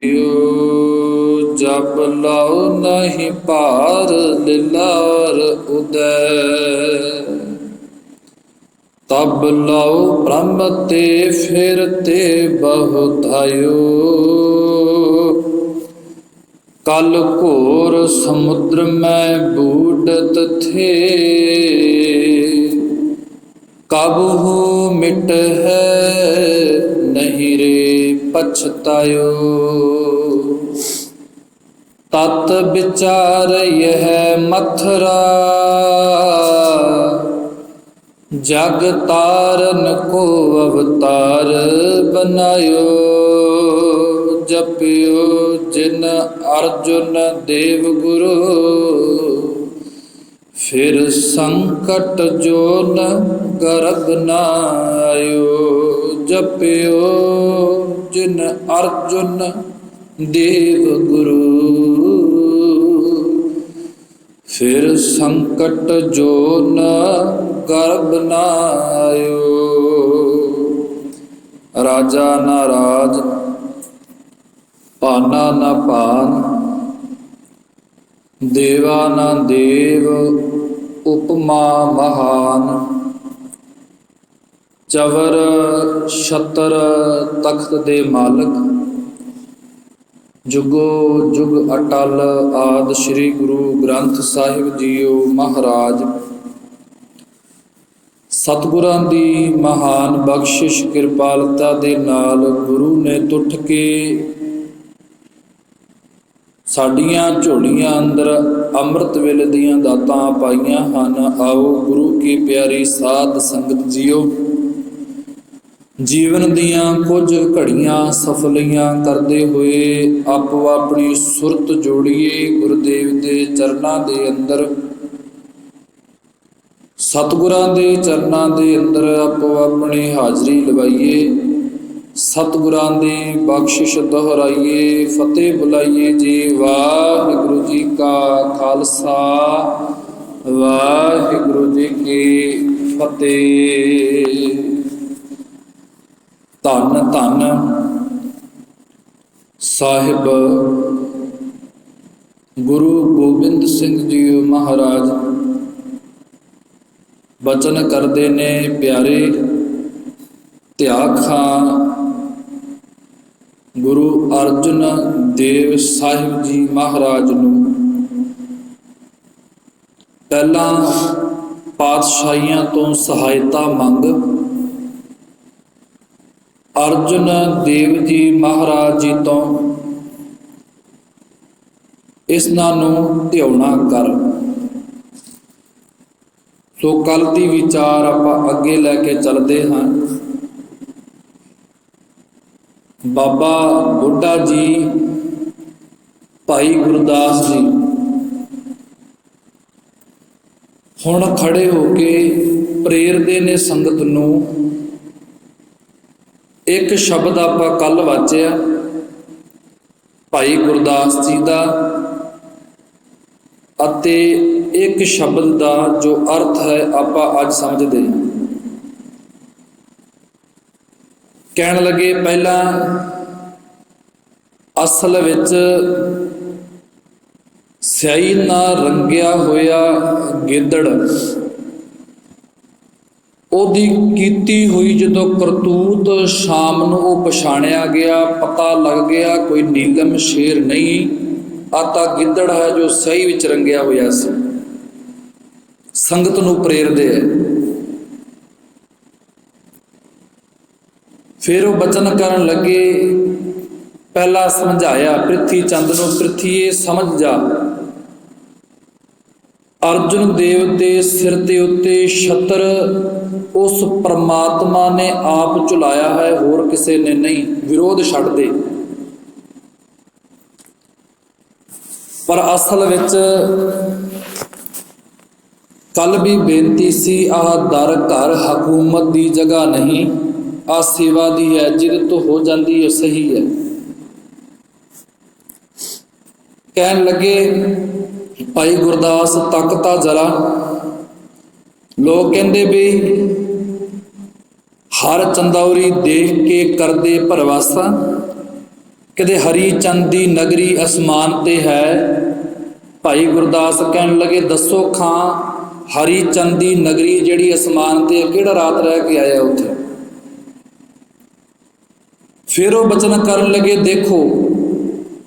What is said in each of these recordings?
जप लाओ नहीं पार लिलार उदय। तब लाओ ब्रह्म ते फिरते बहुतायो। कल घोर समुद्र में बूढ़त थे। कब हो मिट है नहीं रे पछतायो। तत विचार यह मथुरा। जग तारन को अवतार बनायो। जपियो जिन अर्जुन देव गुरु। फिर संकट जो न गर्भ न आयो। जपियो जिन अर्जुन देव गुरु। फिर संकट जो न गर्भ न आयो। राजा न राज पाना न पान। देवा न देव उपमा महान। चवर छतर तख्त दे मालक। जुगो जुग अटल आद श्री गुरु ग्रंथ ਸਾਹਿਬ ਜੀਓ ਮਹਾਰਾਜ। ਸਤਿਗੁਰਾਂ ਦੀ ਮਹਾਨ ਬਖਸ਼ਿਸ਼ ਕਿਰਪਾਲਤਾ ਦੇ ਨਾਲ ਗੁਰੂ ਨੇ ਟੁੱਟ ਕੇ ਸਾਡੀਆਂ ਝੋਲੀਆਂ ਅੰਦਰ ਅੰਮ੍ਰਿਤ ਵੇਲੇ ਦੀਆਂ ਦਾਤਾਂ ਪਾਈਆਂ ਹਨ। ਆਓ ਗੁਰੂ ਕੀ ਪਿਆਰੀ ਸਾਧ ਸੰਗਤ ਜੀਓ, ਜੀਵਨ ਦੀਆਂ ਕੁਝ ਘੜੀਆਂ ਸਫਲੀਆਂ ਕਰਦੇ ਹੋਏ ਆਪੋ ਆਪਣੀ ਸੁਰਤ ਜੋੜੀਏ ਗੁਰਦੇਵ ਦੇ ਚਰਨਾਂ ਦੇ ਅੰਦਰ। ਸਤਿਗੁਰਾਂ ਦੇ ਚਰਨਾਂ ਦੇ ਅੰਦਰ ਆਪੋ ਆਪਣੀ ਹਾਜ਼ਰੀ ਲਵਾਈਏ। ਸਤਿਗੁਰਾਂ ਦੀ ਬਖਸ਼ਿਸ਼ ਦੁਹਰਾਈਏ, ਫਤਿਹ ਬੁਲਾਈਏ ਜੀ। ਵਾਹਿਗੁਰੂ ਜੀ ਕਾ ਖਾਲਸਾ, ਵਾਹਿਗੁਰੂ ਜੀ ਕੀ ਫਤਿਹ। ਧੰਨ ਧੰਨ ਸਾਹਿਬ ਗੁਰੂ ਗੋਬਿੰਦ ਸਿੰਘ ਜੀ ਮਹਾਰਾਜ ਬਚਨ ਕਰਦੇ ਨੇ ਪਿਆਰੇ। ਧਿਆਖਾਂ ਗੁਰੂ ਅਰਜਨ ਦੇਵ ਸਾਹਿਬ ਜੀ ਮਹਾਰਾਜ ਨੂੰ ਪਹਿਲਾਂ ਪਾਤਸ਼ਾਹੀਆਂ ਤੋਂ ਸਹਾਇਤਾ ਮੰਗ ਅਰਜਨ ਦੇਵ ਜੀ ਮਹਾਰਾਜ ਜੀ ਤੋਂ ਇਸਨਾਂ ਨੂੰ ਧਿਆਉਣਾ ਕਰ। ਸੋ ਕੱਲ ਦੀ ਵਿਚਾਰ ਆਪਾਂ ਅੱਗੇ ਲੈ ਕੇ ਚੱਲਦੇ ਹਾਂ। ਬਾਬਾ ਬੁੱਢਾ ਜੀ, ਭਾਈ ਗੁਰਦਾਸ ਜੀ ਹੁਣ ਖੜੇ ਹੋ ਕੇ ਪ੍ਰੇਰਦੇ ਨੇ ਸੰਗਤ ਨੂੰ। ਇੱਕ ਸ਼ਬਦ ਆਪਾਂ ਕੱਲ ਵਾਚਿਆ ਭਾਈ ਗੁਰਦਾਸ ਜੀ ਦਾ, ਅਤੇ ਇੱਕ ਸ਼ਬਦ ਦਾ ਜੋ ਅਰਥ ਹੈ ਆਪਾਂ ਅੱਜ ਸਮਝਦੇ ਹਾਂ। ਕਹਿਣ ਲੱਗੇ ਪਹਿਲਾਂ ਅਸਲ ਵਿੱਚ ਸਿਆਹੀ ਨਾਲ ਰੰਗਿਆ ਹੋਇਆ ਗਿੱਦੜ, ਉਹਦੀ ਕੀਤੀ ਹੋਈ ਜਦੋਂ ਕਰਤੂਤ ਸ਼ਾਮ ਨੂੰ ਉਹ ਪਛਾਣਿਆ ਗਿਆ, ਪਤਾ ਲੱਗ ਗਿਆ ਕੋਈ ਨੀਲਮ ਸ਼ੇਰ ਨਹੀਂ, ਆਤਾ ਗਿੱਦੜ ਹੈ ਜੋ ਸਿਆਹੀ ਵਿੱਚ ਰੰਗਿਆ ਹੋਇਆ ਸੀ। ਸੰਗਤ ਨੂੰ ਪ੍ਰੇਰਦੇ ਹੈ। ਫਿਰ ਉਹ ਬਚਨ ਕਰਨ ਲੱਗੇ। ਪਹਿਲਾਂ ਸਮਝਾਇਆ ਪ੍ਰਿਥੀ ਚੰਦ ਨੂੰ, ਪ੍ਰਿਥੀਏ ਸਮਝ ਜਾ, ਅਰਜੁਨ ਦੇਵ ਦੇ ਸਿਰ ਦੇ ਉੱਤੇ ਛਤਰ ਉਸ ਪਰਮਾਤਮਾ ਨੇ ਆਪ ਝੁਲਾਇਆ ਹੈ, ਹੋਰ ਕਿਸੇ ਨੇ ਨਹੀਂ। ਵਿਰੋਧ ਛੱਡ ਦੇ। ਪਰ ਅਸਲ ਵਿੱਚ ਕੱਲ ਵੀ ਬੇਨਤੀ ਸੀ, ਆਹ ਦਰ ਘਰ ਹਕੂਮਤ ਦੀ ਜਗ੍ਹਾ ਨਹੀਂ, ਆ ਸੇਵਾ ਦੀ ਹੈ। ਜਿਹਦੇ ਤੋਂ ਹੋ ਜਾਂਦੀ ਹੈ ਸਹੀ ਹੈ। ਕਹਿਣ ਲੱਗੇ ਭਾਈ ਗੁਰਦਾਸ ਤੱਕਤਾ ਜਰਾ। ਲੋਕ ਕਹਿੰਦੇ ਵੀ ਹਰ ਚੰਦੌਰੀ ਦੇਖ ਕੇ ਕਰਦੇ ਭਰਵਾਸਾ, कहते हरी चंद दी नगरी आसमान ते है। भाई गुरदास कहन लगे दसो खां हरी चंद दी नगरी जिहड़ी आसमान ते किहड़ा रात रह के आया उत्थे। फिर वो बचन करन लगे देखो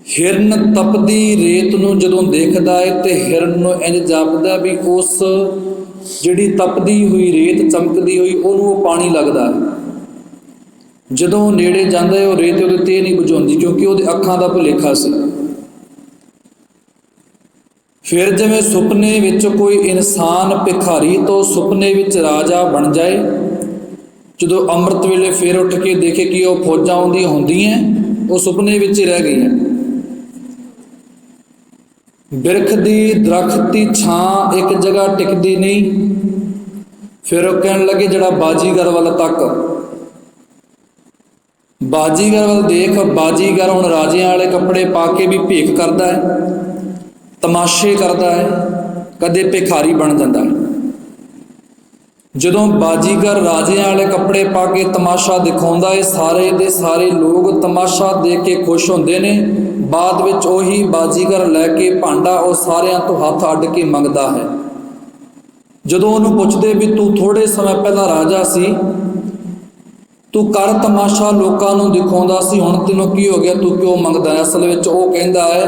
हिरन तपदी रेत नूं जदों देखदा है तो हिरन नूं इंज जापदा भी उस जिहड़ी तपदी हुई रेत चमकदी हुई उहनूं वो पानी लगदा है। जदों नेड़े जांदा है वो रेत उहदे ते नहीं बुझाउंदी क्योंकि उहदे अखां दा भुलेखा सी। फिर जिवें सुपने विच कोई इंसान भिखारी तो सुपने विच राजा बन जाए, जदों अमृत वेले फिर उठ के देखे कि वह फौजां आउंदियां हुंदियां वो सुपने विच ही रह गई। बिरख दी दरख्त दी छां एक जगह टिकदी नहीं। फिर वो कहन लगे जिहड़ा बाजीगर वाल तक, बाजीगर वाल देख, बाजीगर हुण राजियां वाले कपड़े पा के भी भीख करदा है, तमाशे करदा है, कदे भिखारी बन जाता है। जदों बाजीगर राजियां वाले कपड़े पा के तमाशा दिखाउंदा है सारे दे सारे लोग तमाशा देख के खुश होंदे ने। बाद विच ओही बाजीगर लैके भांडा वो सारियां तो हथ अड्ड के मंगदा है। जदों उहनूं पुछदे भी तू थोड़े समय पहला राजा सी, तू कर तमाशा लोकां नूं दिखाउंदा सी, हुण तैनूं की हो गया, तू क्यों मंगदा है? असल विच वो कहंदा है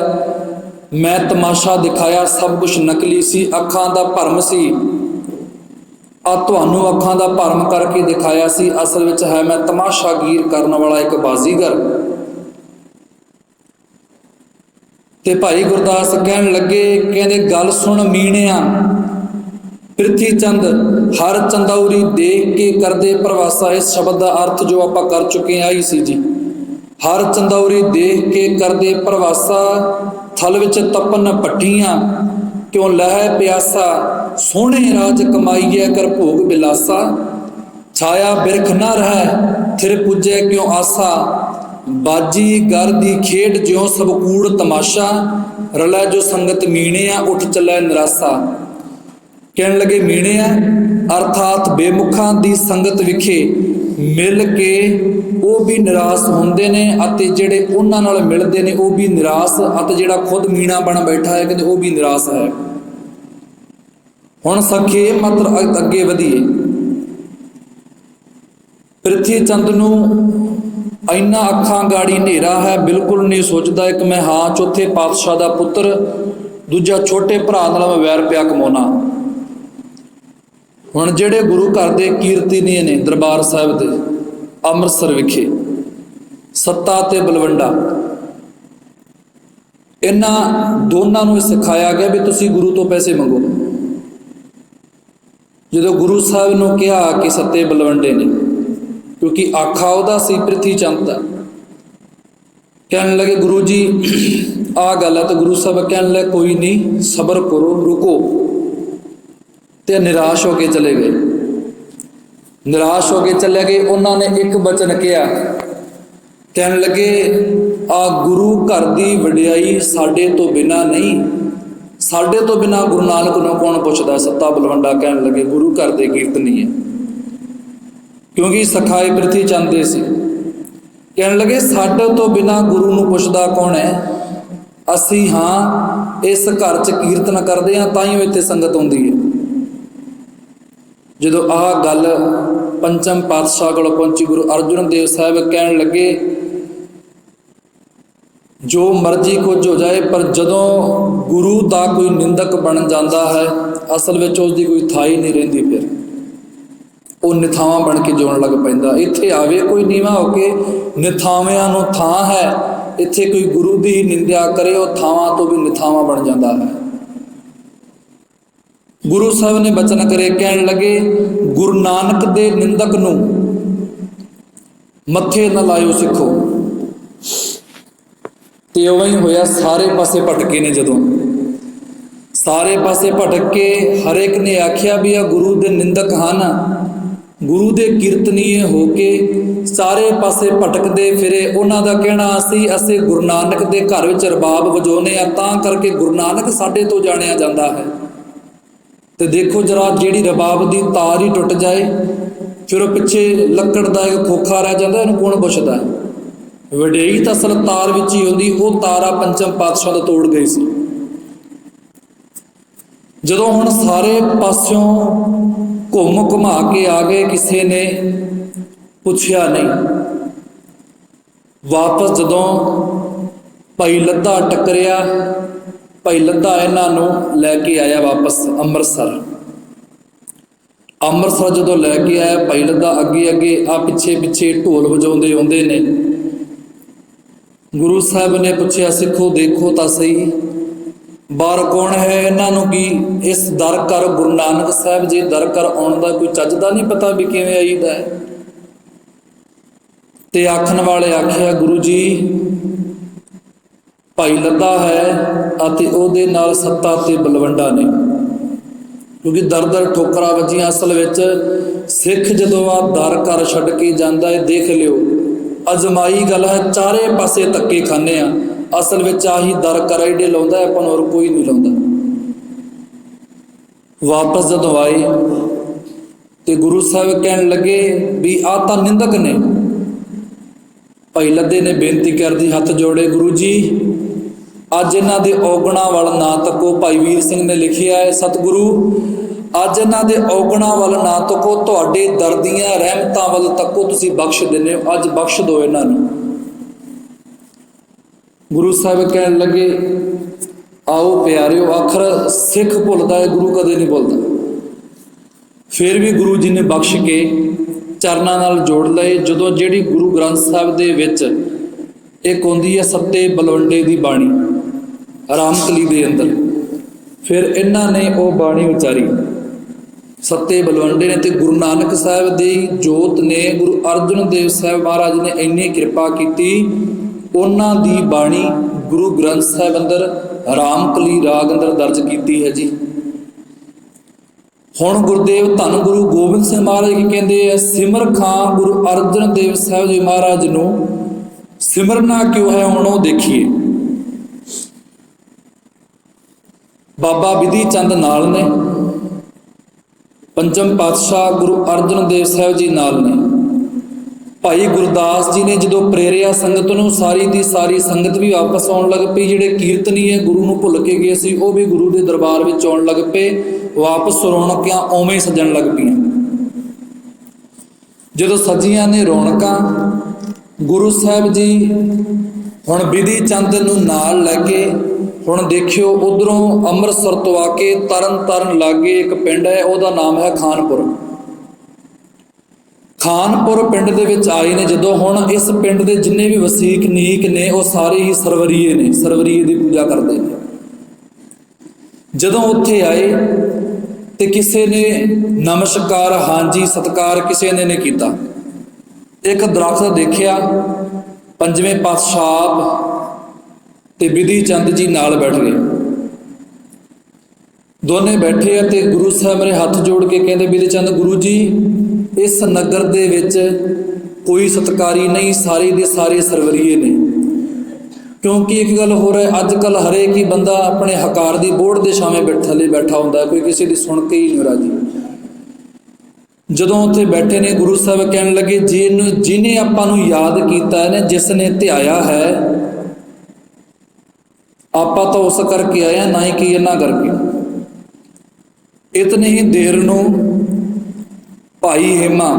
मैं तमाशा दिखाया सब कुछ नकली सी, अखां दा भरम सी, आ तुहानूं अखां दा भरम करके दिखाया सी, असल विच है मैं तमाशागीर करन वाला एक बाजीगर। ते भाई गुरदास कहन लगे कहंदे गल सुन मीणिया प्रिथी चंद हर चंदौरी देख के करदे प्रवासा। इस शब्द का अर्थ जो आप कर चुके हैं आई सी जी। हर चंदौरी देख के करदे प्रवासा, थल विच तपन भट्ठियां क्यों लह प्यासा, सोहणे राज कमाईए कर भोग बिलासा, छाया बिरख न रह थिर पुजे क्यों आसा, बाजी गर दी खेड ज्यों सब कूड़ तमाशा, रलै जो संगत मीणिया उठ चलै निराशा। कहन लगे मीणिया अर्थात बेमुखां दी संगत विखे मिल के वो भी निराश होंदे ने अते जिहड़े उन्हां नाल मिलदे ने वो भी निराश, अते जिहड़ा खुद मीणा बन बैठा है कहंदे वो भी निराश है। हुण सखे मात्र अगे वधीए। प्रिथी चंद नूं इन्ना अखां गाड़ी नेरा है, बिल्कुल नहीं सोचता कि मैं हाँ चौथे पातशाह का पुत्र, दूजा छोटे भरा नाल मैं वैर पिया कमाउणा। हुण जिहड़े गुरु घर दे कीर्तनीय ने दरबार साहिब दे अमृतसर विखे सत्ता ते बलवंडा, इन्हां दोनों नूं सिखाया गया भी तुसीं गुरु तो पैसे मंगो। जदों गुरु साहिब नूं कहा कि सत्ते बलवंडे ने, क्योंकि आखा उहदा सी प्रिथी चंद दा, कहन लगे गुरु जी आ गल है। तो गुरु साहब कहन लगे कोई नहीं सबर करो रुको, ते निराश हो के चले गए। निराश हो के चले गए। उन्होंने एक वचन किया, कहन लगे आ गुरु घर की वडियाई साडे तो बिना नहीं, साडे तो बिना गुरु नानक नूं कौन पुछदा। सत्ता बलवंडा कहन लगे गुरु घर दे कीर्तनी है, क्योंकि सखाए प्रिथी चंद दे सी। कहन लगे साडे तो बिना गुरु नूं पुछदा कौन है, असी हाँ इस घर च कीर्तन करते हैं ताइयों इत्थे संगत आउंदी है। जदों आह गल पंचम पातशाह कोल पहुंची, गुरु अर्जुन देव साहब कहन लगे जो मर्जी कुछ हो जाए, पर जदों गुरु का कोई निंदक बन जाता है असल में उसकी कोई था ही नहीं रहिंदी, फिर वो निथावां बन के जिउण लग पैंदा। इत्थे आवे कोई नीवा होके निथावियां नूं थां है, इत्थे कोई गुरु की निंदा करे वो थावां तो भी निथावां बन जाता है। गुरु साहब ने बचन करे, कहन लगे गुरु नानक दे निंदक नूं मत्थे न लायो सिखो। ते उवें ही होया, सारे पासे भटके ने। जदों सारे पासे भटक के हर एक ने आख्या भी आ गुरु दे निंदक हन, गुरु दे कीर्तनीय होके सारे पासे भटकदे फिरे। उन्हां दा कहना असी गुरु नानक दे घर विच रबाब वजाउने आ, तां करके गुरु नानक साडे तो जाणिया जांदा है। तो देखो जरा जिहड़ी रबाब की तार ही टुट जाए फिर वो पिछे लकड़ का एक खोखा रह जाता, इन्हूं कौन पुछदा है। ਵਡਿਆਈ ਤਾਂ ਅਸਲ ਤਾਰ ਵਿੱਚ ਹੀ ਹੁੰਦੀ, ਉਹ ਤਾਰਾ ਪੰਚਮ ਪਾਤਸ਼ਾਹ ਦਾ ਤੋੜ ਗਏ ਸੀ। ਜਦੋਂ ਹੁਣ ਸਾਰੇ ਪਾਸਿਓਂ ਘੁੰਮ ਘੁਮਾ ਕੇ ਆ ਗਏ, ਕਿਸੇ ਨੇ ਪੁੱਛਿਆ ਨਹੀਂ। ਵਾਪਸ ਜਦੋਂ ਭਾਈ ਲੱਧਾ ਟੱਕਰਿਆ, ਭਾਈ ਲੱਧਾ ਇਹਨਾਂ ਨੂੰ ਲੈ ਕੇ ਆਇਆ ਵਾਪਸ ਅੰਮ੍ਰਿਤਸਰ। ਅੰਮ੍ਰਿਤਸਰ ਜਦੋਂ ਲੈ ਕੇ ਆਇਆ ਭਾਈ ਲੱਧਾ, ਅੱਗੇ ਅੱਗੇ ਆ ਪਿੱਛੇ ਪਿੱਛੇ ਢੋਲ ਵਜਾਉਂਦੇ ਆਉਂਦੇ ਨੇ। ਗੁਰੂ ਸਾਹਿਬ ਨੇ ਪੁੱਛਿਆ, ਸਿੱਖੋ ਦੇਖੋ ਤਾਂ ਸਹੀ, ਬਾਹਰ ਕੌਣ ਹੈ? ਇਹਨਾਂ ਨੂੰ ਕੀ ਇਸ ਦਰ ਕਰ ਗੁਰੂ ਨਾਨਕ ਸਾਹਿਬ ਜੀ ਦਰ ਕਰ ਆਉਣ ਦਾ ਕੋਈ ਚੱਜ ਦਾ ਨਹੀਂ ਪਤਾ ਵੀ ਕਿਵੇਂ ਆਈਦਾ ਹੈ? ਤੇ ਆਖਣ ਵਾਲੇ ਆਖਿਆ, ਗੁਰੂ ਜੀ ਭਾਈ ਲੱਧਾ ਹੈ ਅਤੇ ਉਹਦੇ ਨਾਲ ਸੱਤਾ ਤੇ ਬਲਵੰਡਾ ਨੇ। ਕਿਉਂਕਿ ਦਰ ਦਰ ਠੋਕਰਾਂ ਵੱਜੀਆਂ। ਅਸਲ ਵਿੱਚ ਸਿੱਖ ਜਦੋਂ ਆ ਦਰ ਕਰ ਛੱਡ ਕੇ ਜਾਂਦਾ ਹੈ, ਦੇਖ ਲਿਓ ਅਜ਼ਮਾਈ ਗੱਲ ਹੈ, ਚਾਰੇ ਪਾਸੇ ਧੱਕੇ ਖਾਂਦੇ ਆ। ਅਸਲ ਵਿੱਚ ਆਹੀ ਦਰ ਕਰ ਏਡੇ ਲਾਉਂਦਾ, ਆਪਾਂ ਨੂੰ ਹੋਰ ਕੋਈ ਨਹੀਂ ਲਾਉਂਦਾ। ਵਾਪਸ ਜਦੋਂ ਆਏ ਤੇ ਗੁਰੂ ਸਾਹਿਬ ਕਹਿਣ ਲੱਗੇ ਵੀ ਆਹ ਤਾਂ ਨਿੰਦਕ ਨੇ। ਭਾਈ ਲੱਧੇ ਨੇ ਬੇਨਤੀ ਕਰਦੀ ਹੱਥ ਜੋੜੇ, ਗੁਰੂ ਜੀ ਅੱਜ ਇਹਨਾਂ ਦੇ ਔਗਣਾਂ ਵੱਲ ਨਾ ਤੱਕੋ। ਭਾਈ ਵੀਰ ਸਿੰਘ ਨੇ ਲਿਖਿਆ ਹੈ, ਸਤਿਗੁਰੂ ਅੱਜ ਇਹਨਾਂ ਦੇ ਔਗਣਾਂ ਵੱਲ ਨਾ ਤੱਕੋ, ਤੁਹਾਡੇ ਦਰ ਦੀਆਂ ਰਹਿਮਤਾਂ ਵੱਲ ਤੱਕੋ, ਤੁਸੀਂ ਬਖਸ਼ ਦਿੰਦੇ ਹੋ, ਅੱਜ ਬਖਸ਼ ਦਿਓ ਇਹਨਾਂ ਨੂੰ। ਗੁਰੂ ਸਾਹਿਬ ਕਹਿਣ ਲੱਗੇ, ਆਓ ਪਿਆਰਿਓ, ਆਖਰ ਸਿੱਖ ਭੁੱਲਦਾ ਹੈ, ਗੁਰੂ ਕਦੇ ਨਹੀਂ ਭੁੱਲਦਾ। ਫਿਰ ਵੀ ਗੁਰੂ ਜੀ ਨੇ ਬਖਸ਼ ਕੇ ਚਰਨਾਂ ਨਾਲ ਜੋੜ ਲਏ। ਜਦੋਂ ਜਿਹੜੀ ਗੁਰੂ ਗ੍ਰੰਥ ਸਾਹਿਬ ਦੇ ਵਿੱਚ ਇੱਕ ਹੁੰਦੀ ਹੈ ਸੱਤੇ ਬਲਵੰਡੇ ਦੀ ਬਾਣੀ ਰਾਮਕਲੀ ਦੇ ਅੰਦਰ, ਫਿਰ ਇਹਨਾਂ ਨੇ ਉਹ ਬਾਣੀ ਉਚਾਰੀ ਸੱਤੇ ਬਲਵੰਡੇ ਨੇ। ਤੇ ਗੁਰੂ ਨਾਨਕ ਸਾਹਿਬ ਦੀ ਜੋਤ ਨੇ, ਗੁਰੂ ਅਰਜਨ ਦੇਵ ਸਾਹਿਬ ਮਹਾਰਾਜ ਨੇ ਇੰਨੀ ਕਿਰਪਾ ਕੀਤੀ, ਉਹਨਾਂ ਦੀ ਬਾਣੀ ਗੁਰੂ ਗ੍ਰੰਥ ਸਾਹਿਬ ਅੰਦਰ ਰਾਮਕਲੀ ਰਾਗ ਅੰਦਰ ਦਰਜ ਕੀਤੀ ਹੈ ਜੀ। ਹੁਣ ਗੁਰਦੇਵ ਧੰਨ ਗੁਰੂ ਗੋਬਿੰਦ ਸਿੰਘ ਮਹਾਰਾਜ ਕੀ ਕਹਿੰਦੇ ਆ, ਸਿਮਰ ਖਾਂ ਗੁਰੂ ਅਰਜਨ ਦੇਵ ਸਾਹਿਬ ਜੀ ਮਹਾਰਾਜ ਨੂੰ ਸਿਮਰਨਾ ਕਿਉਂ ਹੈ, ਹੁਣ ਉਹ ਦੇਖੀਏ। ਬਾਬਾ ਬਿਧੀ ਚੰਦ ਨਾਲ ਨੇ, ਪੰਚਮ ਪਾਤਸ਼ਾਹ ਗੁਰੂ ਅਰਜਨ ਦੇਵ ਸਾਹਿਬ ਜੀ ਨਾਲ ਨੇ। ਭਾਈ ਗੁਰਦਾਸ ਜੀ ਨੇ ਜਦੋਂ ਪ੍ਰੇਰਿਆ ਸੰਗਤ ਨੂੰ, ਸਾਰੀ ਦੀ ਸਾਰੀ ਸੰਗਤ ਵੀ ਵਾਪਸ ਆਉਣ ਲੱਗ ਪਈ। ਜਿਹੜੇ ਕੀਰਤਨੀ ਹੈ ਗੁਰੂ ਨੂੰ ਭੁੱਲ ਕੇ ਗਏ ਸੀ, ਉਹ ਵੀ ਗੁਰੂ ਦੇ ਦਰਬਾਰ ਵਿੱਚ ਆਉਣ ਲੱਗ ਪਏ। ਵਾਪਸ ਰੌਣਕਾਂ ਉਵੇਂ ਹੀ ਸੱਜਣ ਲੱਗ ਪਈਆਂ। ਜਦੋਂ ਸੱਜੀਆਂ ਨੇ ਰੌਣਕਾਂ, ਗੁਰੂ ਸਾਹਿਬ ਜੀ ਹੁਣ ਬਿਧੀ ਚੰਦ ਨੂੰ ਨਾਲ ਲੈ ਕੇ, ਹੁਣ ਦੇਖਿਓ ਉਧਰੋਂ ਅੰਮ੍ਰਿਤਸਰ ਤੋਂ ਆ ਕੇ ਤਰਨ ਤਾਰਨ ਲਾਗੇ ਇੱਕ ਪਿੰਡ ਹੈ, ਉਹਦਾ ਨਾਮ ਹੈ ਖਾਨਪੁਰ। ਖਾਨਪੁਰ ਪਿੰਡ ਦੇ ਵਿੱਚ ਆਏ ਨੇ ਜਦੋਂ। ਹੁਣ ਇਸ ਪਿੰਡ ਦੇ ਜਿੰਨੇ ਵੀ ਵਸੀਕ ਨੀਕ ਨੇ, ਉਹ ਸਾਰੇ ਹੀ ਸਰਵਰੀਏ ਨੇ, ਸਰਵਰੀਏ ਦੀ ਪੂਜਾ ਕਰਦੇ ਨੇ। ਜਦੋਂ ਉੱਥੇ ਆਏ ਤੇ ਕਿਸੇ ਨੇ ਨਮਸਕਾਰ, ਹਾਂਜੀ ਸਤਿਕਾਰ ਕਿਸੇ ਨੇ ਨਹੀਂ ਕੀਤਾ। ਇੱਕ ਦਰਖਤ ਦੇਖਿਆ, ਪੰਜਵੇਂ ਪਾਤਸ਼ਾਹ ਤੇ ਬਿਧੀ ਚੰਦ ਜੀ ਨਾਲ ਬੈਠ ਗਏ। ਦੋਨੇ ਬੈਠੇ ਆ ਤੇ ਗੁਰੂ ਸਾਹਿਬ ਨੇ ਹੱਥ ਜੋੜ ਕੇ ਕਹਿੰਦੇ, ਬਿਧੀ ਚੰਦ ਗੁਰੂ ਜੀ ਇਸ ਨਗਰ ਦੇ ਵਿੱਚ ਕੋਈ ਸਤਿਕਾਰੀ ਨਹੀਂ, ਸਾਰੇ ਦੇ ਸਾਰੇ ਸਰਵਰੀਏ ਨੇ। ਕਿਉਂਕਿ ਇੱਕ ਗੱਲ ਹੋ ਰਿਹਾ, ਅੱਜ ਕੱਲ੍ਹ ਹਰੇਕ ਹੀ ਬੰਦਾ ਆਪਣੇ ਹਕਾਰ ਦੀ ਬੋਹੜ ਦੇ ਛਾਵੇਂ ਥੱਲੇ ਬੈਠਾ ਹੁੰਦਾ, ਕੋਈ ਕਿਸੇ ਦੀ ਸੁਣ ਕੇ ਹੀ ਨਹੀਂ ਰਾਜੀ। ਜਦੋਂ ਉੱਥੇ ਬੈਠੇ ਨੇ, ਗੁਰੂ ਸਾਹਿਬ ਕਹਿਣ ਲੱਗੇ, ਜਿਹਨੇ ਆਪਾਂ ਨੂੰ ਯਾਦ ਕੀਤਾ ਹੈ, ਜਿਸ ਨੇ ਧਿਆਇਆ ਹੈ, ਆਪਾਂ ਤਾਂ ਉਸ ਕਰਕੇ ਆਏ ਹਾਂ, ਨਾ ਹੀ ਕਿ ਇਹਨਾਂ ਕਰਕੇ। ਇਤਨੀ ਹੀ ਦੇਰ ਨੂੰ ਭਾਈ ਹੇਮਾ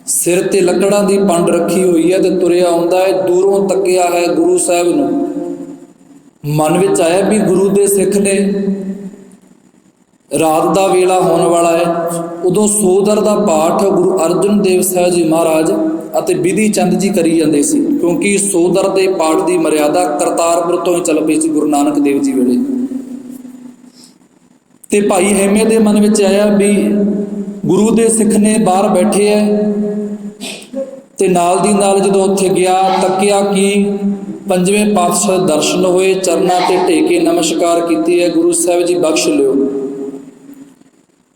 ਸਿਰ ਤੇ ਲੱਕੜਾਂ ਦੀ ਪੰਡ ਰੱਖੀ ਹੋਈ ਹੈ ਤੇ ਤੁਰਿਆ ਆਉਂਦਾ ਹੈ। ਦੂਰੋਂ ਤੱਕਿਆ ਹੈ ਗੁਰੂ ਸਾਹਿਬ ਨੂੰ, ਮਨ ਵਿੱਚ ਆਇਆ ਵੀ ਗੁਰੂ ਦੇ ਸਿੱਖ ਨੇ, ਰਾਤ ਦਾ ਵੇਲਾ ਹੋਣ ਵਾਲਾ ਹੈ। ਉਦੋਂ ਸੋਦਰ ਦਾ ਪਾਠ ਗੁਰੂ ਅਰਜਨ ਦੇਵ ਸਾਹਿਬ ਜੀ ਮਹਾਰਾਜ ਅਤੇ ਬਿਧੀ ਚੰਦ ਜੀ ਕਰੀ ਜਾਂਦੇ ਸੀ, ਕਿਉਂਕਿ ਸੋਦਰ ਦੇ ਪਾਠ ਦੀ ਮਰਿਆਦਾ ਕਰਤਾਰਪੁਰ ਤੋਂ ਹੀ ਚੱਲ ਪਈ ਸੀ ਗੁਰੂ ਨਾਨਕ ਦੇਵ ਜੀ ਵੇਲੇ। ਤੇ ਭਾਈ ਹੇਮੇ ਦੇ ਮਨ ਵਿੱਚ ਆਇਆ ਵੀ ਗੁਰੂ ਦੇ ਸਿੱਖ ਨੇ ਬਾਹਰ ਬੈਠੇ ਐ, ਤੇ ਨਾਲ ਦੀ ਨਾਲ ਜਦੋਂ ਉੱਥੇ ਗਿਆ, ਤੱਕਿਆ ਕਿ ਪੰਜਵੇਂ ਪਾਤਸ਼ਾਹ ਦੇ ਦਰਸ਼ਨ ਹੋਏ, ਚਰਨਾਂ ਤੇ ਟੇਕੇ ਨਮਸਕਾਰ ਕੀਤੀ ਹੈ। ਗੁਰੂ ਸਾਹਿਬ ਜੀ ਬਖਸ਼ ਲਿਓ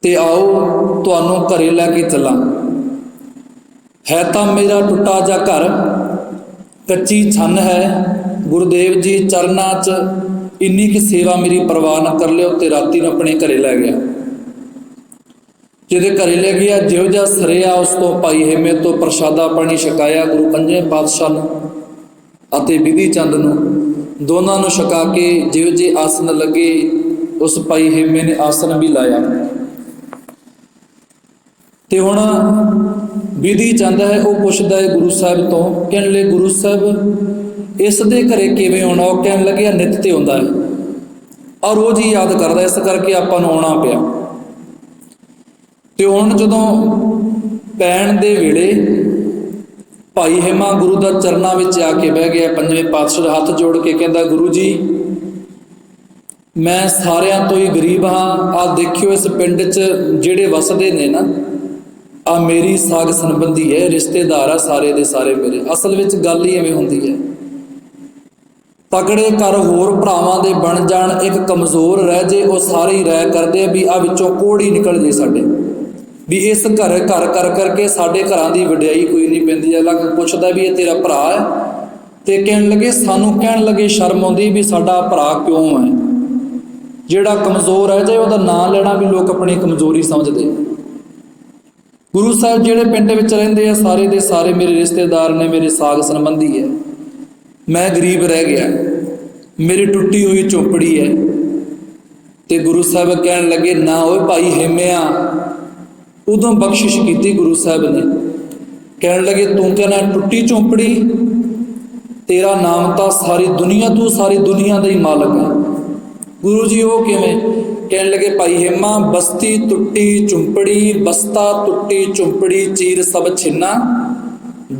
ਤੇ ਆਓ ਤੁਹਾਨੂੰ ਘਰੇ ਲੈ ਕੇ ਚੱਲਾਂ। ਹੈ ਤਾਂ ਮੇਰਾ ਟੁੱਟਾ ਜਾ ਘਰ, ਕੱਚੀ ਛੰਨ ਹੈ, ਗੁਰਦੇਵ ਜੀ ਚਰਨਾਂ 'ਚ ਇੰਨੀ ਕੁ ਸੇਵਾ ਮੇਰੀ ਪ੍ਰਵਾਨ ਨਾ ਕਰ ਲਿਓ। ਤੇ ਰਾਤੀ ਨੂੰ ਆਪਣੇ ਘਰੇ ਲੈ ਗਿਆ। ਜਿਹਦੇ ਘਰੇ ਲੈ ਗਿਆ, ਜਿਹੋ ਜਿਹਾ ਸਰਿਆ ਉਸ ਤੋਂ ਭਾਈ ਹੇਮੇ ਤੋਂ ਪ੍ਰਸ਼ਾਦਾ ਪਾਣੀ ਛਕਾਇਆ ਗੁਰੂ ਪੰਜਵੇਂ ਪਾਤਸ਼ਾਹ ਨੂੰ। ਅਤੇ ਵਿਧੀ ਚੰਦ ਨੂੰ, ਦੋਨਾਂ ਨੂੰ ਛਕਾ ਕੇ ਜਿਹੋ ਜਿਹੇ ਆਸਨ ਲੱਗੇ ਉਸ ਭਾਈ ਹੇਮੇ ਨੇ ਆਸਨ ਵੀ ਲਾਇਆ। ਤੇ ਹੁਣ ਵਿਧੀ ਚੰਦ ਹੈ ਉਹ ਪੁੱਛਦਾ ਹੈ ਗੁਰੂ ਸਾਹਿਬ ਤੋਂ, ਕਹਿਣ ਲੱਗੇ ਗੁਰੂ ਸਾਹਿਬ ਇਸ ਦੇ ਘਰੇ ਕਿਵੇਂ ਆਉਣਾ? ਉਹ ਕਹਿਣ ਲੱਗਿਆ ਨਿੱਤ ਤੇ ਆਉਂਦਾ ਹੈ ਔਰ ਰੋਜ਼ ਹੀ ਯਾਦ ਕਰਦਾ, ਇਸ ਕਰਕੇ ਆਪਾਂ ਨੂੰ ਆਉਣਾ ਪਿਆ। ਤੇ ਹੁਣ ਜਦੋਂ ਪੈਣ ਦੇ ਵੇਲੇ ਭਾਈ ਹੇਮਾ ਗੁਰੂ ਦਾ ਚਰਨਾਂ ਵਿੱਚ ਆ ਕੇ ਬਹਿ ਗਿਆ, ਪੰਜਵੇਂ ਪਾਤਸ਼ਾਹ ਦਾ ਹੱਥ ਜੋੜ ਕੇ ਕਹਿੰਦਾ ਗੁਰੂ ਜੀ ਮੈਂ ਸਾਰਿਆਂ ਤੋਂ ਹੀ ਗਰੀਬ ਹਾਂ, ਆਹ ਦੇਖਿਓ ਇਸ ਪਿੰਡ 'ਚ ਜਿਹੜੇ ਵਸਦੇ ਨੇ ਨਾ ਆ ਮੇਰੀ ਸਾਗ ਸੰਬੰਧੀ ਹੈ, ਰਿਸ਼ਤੇਦਾਰ ਆ ਸਾਰੇ ਦੇ ਸਾਰੇ ਮੇਰੇ। ਅਸਲ ਵਿੱਚ ਗੱਲ ਹੀ ਐਵੇਂ ਹੁੰਦੀ ਹੈ, ਤਕੜੇ ਘਰ ਹੋਰ ਭਰਾਵਾਂ ਦੇ ਬਣ ਜਾਣ, ਇੱਕ ਕਮਜ਼ੋਰ ਰਹਿ ਜੇ ਉਹ ਸਾਰੇ ਹੀ ਰਹਿ ਕਰਦੇ ਆ ਵੀ ਆ ਵਿੱਚੋਂ ਕੋੜ ਹੀ ਨਿਕਲ ਜੇ ਸਾਡੇ, ਵੀ ਇਸ ਘਰ ਕਰ ਕਰਕੇ ਸਾਡੇ ਘਰਾਂ ਦੀ ਵਡਿਆਈ ਕੋਈ ਨਹੀਂ ਪੈਂਦੀ। ਅਲੱਗ ਪੁੱਛਦਾ ਵੀ ਇਹ ਤੇਰਾ ਭਰਾ ਹੈ? ਤੇ ਕਹਿਣ ਲੱਗੇ ਸਾਨੂੰ ਕਹਿਣ ਲੱਗੇ ਸ਼ਰਮ ਆਉਂਦੀ ਵੀ ਸਾਡਾ ਭਰਾ ਕਿਉਂ ਹੈ? ਜਿਹੜਾ ਕਮਜ਼ੋਰ ਹੈ ਜੇ ਉਹਦਾ ਨਾਂ ਲੈਣਾ ਵੀ ਲੋਕ ਆਪਣੀ ਕਮਜ਼ੋਰੀ ਸਮਝਦੇ। ਗੁਰੂ ਸਾਹਿਬ ਜਿਹੜੇ ਪਿੰਡ ਵਿੱਚ ਰਹਿੰਦੇ ਆ ਸਾਰੇ ਦੇ ਸਾਰੇ ਮੇਰੇ ਰਿਸ਼ਤੇਦਾਰ ਨੇ, ਮੇਰੇ ਸਾਗ ਸੰਬੰਧੀ ਹੈ। ਮੈਂ ਗਰੀਬ ਰਹਿ ਗਿਆ, ਮੇਰੀ ਟੁੱਟੀ ਹੋਈ ਝੋਪੜੀ ਹੈ। ਤੇ ਗੁਰੂ ਸਾਹਿਬ ਕਹਿਣ ਲੱਗੇ ਨਾ ਓਏ ਭਾਈ ਹੇਮਿਆ, ਉਦੋਂ ਬਖਸ਼ਿਸ਼ ਕੀਤੀ ਗੁਰੂ ਸਾਹਿਬ ਨੇ। ਕਹਿਣ ਲੱਗੇ ਤੂੰ ਕਹਿੰਦਾ ਟੁੱਟੀ ਝੋਂਪੜੀ, ਤੇਰਾ ਨਾਮ ਤਾਂ ਸਾਰੀ ਦੁਨੀਆ, ਤੂੰ ਸਾਰੀ ਦੁਨੀਆ ਦਾ ਹੀ ਮਾਲਕ ਹੈ। ਗੁਰੂ ਜੀ ਉਹ ਕਿਵੇਂ? ਕਹਿਣ ਲੱਗੇ ਭਾਈ ਹੇਮਾ ਬਸਤੀ ਟੁੱਟੀ ਝੁੰਪੜੀ, ਬਸਤਾ ਟੁੱਟੀ ਝੁੰਪੜੀ, ਚੀਰ ਸਭ ਛਿੰਨਾ,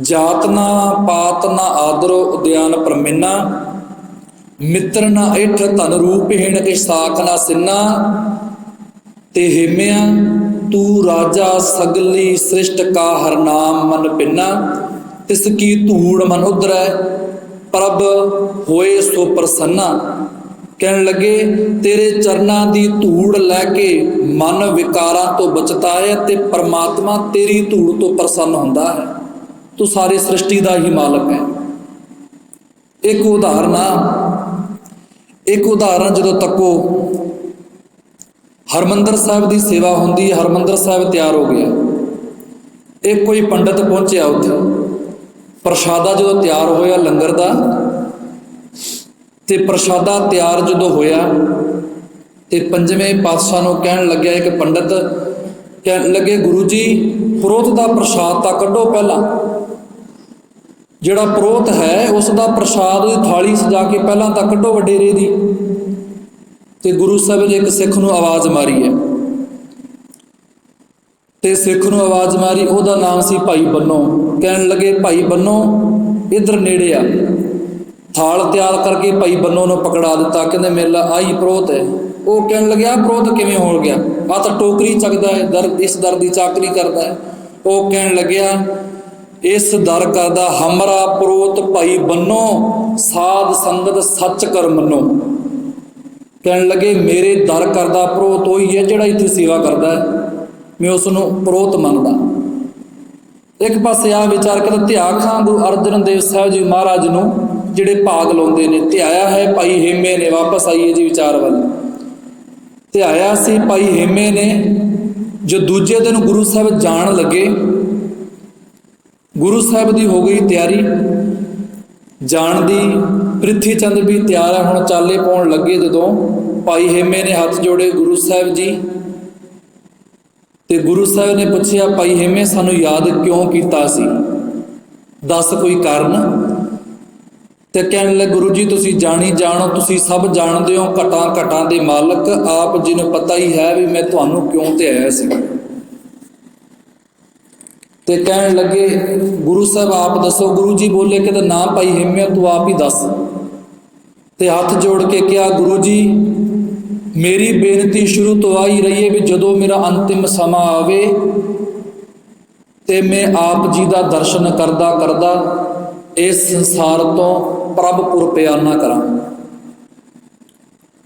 ਜਾਤ ਨਾ ਪਾਤ ਨਾ ਆਦਰੋ ਉਦਿਆਨ ਪਰਮਿੰਨਾ, ਮਿੱਤਰ ਨਾ ਇਠ ਧਨ ਰੂਪਹੀਣ ਕੇ ਸਾਖ ਨਾ ਸਿੰਨਾ। ਤੇ ਹੇਮਿਆ ਤੂੰ ਰਾਜਾ ਸਗਲੀ ਸ੍ਰਿਸ਼ਟ ਕਾ ਹਰ ਨਾਮ ਮਨ ਪਿੰਨਾ, ਤਿਸ ਕੀ ਧੂੜ ਮਨ ਉਧਰੈ ਪ੍ਰਭ ਹੋਏ ਸੋ ਪ੍ਰਸੰਨਾ। ਕਹਿਣ ਲੱਗੇ ਤੇਰੇ ਚਰਨਾਂ ਦੀ ਧੂੜ ਲੈ ਕੇ ਮਨ ਵਿਕਾਰਾਂ ਤੋਂ ਬਚਦਾ ਹੈ ਤੇ ਪਰਮਾਤਮਾ ਤੇਰੀ ਧੂੜ ਤੋਂ ਪ੍ਰਸੰਨ ਹੁੰਦਾ ਹੈ, ਤੂੰ ਸਾਰੀ ਸ੍ਰਿਸ਼ਟੀ ਦਾ ਹੀ ਮਾਲਕ ਹੈ। ਇੱਕ ਉਦਾਹਰਨ ਜਦੋਂ ਤੱਕੋ ਹਰਮੰਦਰ ਸਾਹਿਬ ਦੀ ਸੇਵਾ ਹੁੰਦੀ, ਹਰਮੰਦਰ ਸਾਹਿਬ ਤਿਆਰ ਹੋ ਗਿਆ, ਇੱਕ ਕੋਈ ਪੰਡਤ ਪਹੁੰਚਿਆ ਉੱਥੇ, ਪ੍ਰਸ਼ਾਦਾ ਜਦੋਂ ਤਿਆਰ ਹੋਇਆ ਲੰਗਰ ਦਾ, ਤੇ ਪ੍ਰਸ਼ਾਦਾ ਤਿਆਰ ਜਦੋਂ ਹੋਇਆ ਤੇ ਪੰਜਵੇਂ ਪਾਤਸ਼ਾਹ ਨੂੰ ਕਹਿਣ ਲੱਗਿਆ ਇੱਕ ਪੰਡਤ, ਕਹਿਣ ਲੱਗੇ ਗੁਰੂ ਜੀ ਪ੍ਰੋਤ ਦਾ ਪ੍ਰਸ਼ਾਦ ਤਾਂ ਕੱਢੋ, ਪਹਿਲਾਂ ਜਿਹੜਾ ਪ੍ਰੋਤ ਹੈ ਉਸ ਦਾ ਪ੍ਰਸ਼ਾਦ ਦੀ ਥਾਲੀ ਸਜਾ ਕੇ ਪਹਿਲਾਂ ਤਾਂ ਕੱਢੋ ਵਡੇਰੇ ਦੀ। ਤੇ ਗੁਰੂ ਸਾਹਿਬ ਨੇ ਇੱਕ ਸਿੱਖ ਨੂੰ ਆਵਾਜ਼ ਮਾਰੀ ਹੈ, ਤੇ ਸਿੱਖ ਨੂੰ ਆਵਾਜ਼ ਮਾਰੀ, ਉਹਦਾ ਨਾਮ ਸੀ ਭਾਈ ਬੰਨੋ। ਕਹਿਣ ਲੱਗੇ ਭਾਈ ਬੰਨੋ ਇੱਧਰ ਨੇੜੇ ਆ। ਥਾਲ ਤਿਆਰ ਕਰਕੇ ਭਾਈ ਬੰਨੋ ਨੂੰ ਪਕੜਾ ਦਿੱਤਾ, ਕਹਿੰਦੇ ਮੇਲਾ ਆਹੀ ਪ੍ਰੋਤ ਹੈ। ਉਹ ਕਹਿਣ ਲੱਗਿਆ ਪ੍ਰੋਤ ਕਿਵੇਂ ਹੋ ਗਿਆ? ਆ ਤਾਂ ਟੋਕਰੀ ਚੱਕਦਾ ਹੈ, ਇਸ ਦਰ ਦੀ ਚਾਕਰੀ ਕਰਦਾ ਹੈ। ਉਹ ਕਹਿਣ ਲੱਗਿਆ ਇਸ ਦਰ ਕਰਦਾ ਹਮਰਾ ਪ੍ਰੋਤ ਭਾਈ ਬੰਨੋ, ਸਾਧ ਸੰਗਤ ਸੱਚ ਕਰ ਮੰਨੋ। ਕਹਿਣ ਲੱਗੇ ਮੇਰੇ ਦਰ ਕਰਦਾ ਪ੍ਰੋਤ ਉਹੀ ਹੈ ਜਿਹੜਾ ਇੱਥੇ ਸੇਵਾ ਕਰਦਾ ਹੈ, ਮੈਂ ਉਸ ਨੂੰ ਪ੍ਰੋਤ ਮੰਨਦਾ। ਇੱਕ ਪਾਸੇ ਆ ਵਿਚਾਰ ਕੇ ਧਿਆ ਖਾਂ ਗੁਰੂ ਅਰਜਨ ਦੇਵ ਸਾਹਿਬ ਜੀ ਮਹਾਰਾਜ ਨੂੰ ਜਿਹੜੇ ਭਾਗ ਲਾਉਂਦੇ ਨੇ, ਧਿਆਇਆ ਹੈ ਭਾਈ ਹੇਮੇ ਨੇ। ਵਾਪਸ ਆਈਏ ਜੀ ਵਿਚਾਰ ਵੱਲ। ਧਿਆਇਆ ਸੀ ਭਾਈ ਹੇਮੇ ਨੇ। ਜੋ ਦੂਜੇ ਦਿਨ ਗੁਰੂ ਸਾਹਿਬ ਜਾਣ ਲੱਗੇ, ਗੁਰੂ ਸਾਹਿਬ ਦੀ ਹੋ ਗਈ ਤਿਆਰੀ ਜਾਣ ਦੀ, ਪ੍ਰਿਥੀ ਚੰਦ ਵੀ ਤਿਆਰ ਹੈ, ਹੁਣ ਚਾਲੇ ਪਾਉਣ ਲੱਗੇ। ਜਦੋਂ ਭਾਈ ਹੇਮੇ ਨੇ ਹੱਥ ਜੋੜੇ ਗੁਰੂ ਸਾਹਿਬ ਜੀ, ਤੇ ਗੁਰੂ ਸਾਹਿਬ ਨੇ ਪੁੱਛਿਆ ਭਾਈ ਹੇਮੇ ਸਾਨੂੰ ਯਾਦ ਕਿਉਂ ਕੀਤਾ ਸੀ, ਦੱਸ ਕੋਈ ਕਾਰਨ। ਤੇ ਕਹਿਣ ਲੱਗੇ ਗੁਰੂ ਜੀ ਤੁਸੀਂ ਜਾਣੀ ਜਾਣੋ, ਤੁਸੀਂ ਸਭ ਜਾਣਦੇ ਹੋ, ਘਟਾਂ ਦੇ ਮਾਲਕ ਆਪ ਜੀ ਨੂੰ ਪਤਾ ਹੀ ਹੈ ਵੀ ਮੈਂ ਤੁਹਾਨੂੰ ਕਿਉਂ ਤੇ ਆਇਆ ਸੀ। ਤੇ ਕਹਿਣ ਲੱਗੇ ਗੁਰੂ ਸਾਹਿਬ ਆਪ ਦੱਸੋ। ਗੁਰੂ ਜੀ ਬੋਲੇ ਕਿ ਨਾ ਭਾਈ ਹੇਮੇ ਤੂੰ ਆਪ ਹੀ ਦੱਸ। ਤੇ ਹੱਥ ਜੋੜ ਕੇ ਕਿਹਾ ਗੁਰੂ ਜੀ ਮੇਰੀ ਬੇਨਤੀ ਸ਼ੁਰੂ ਤੋਂ ਆ ਹੀ ਰਹੀ ਹੈ ਵੀ ਜਦੋਂ ਮੇਰਾ ਅੰਤਿਮ ਸਮਾਂ ਆਵੇ ਤੇ ਮੈਂ ਆਪ ਜੀ ਦਾ ਦਰਸ਼ਨ ਕਰਦਾ ਇਸ ਸੰਸਾਰ ਤੋਂ ਪ੍ਰਭਪੁਰ ਪਿਆਨਾ ਕਰਾਂ।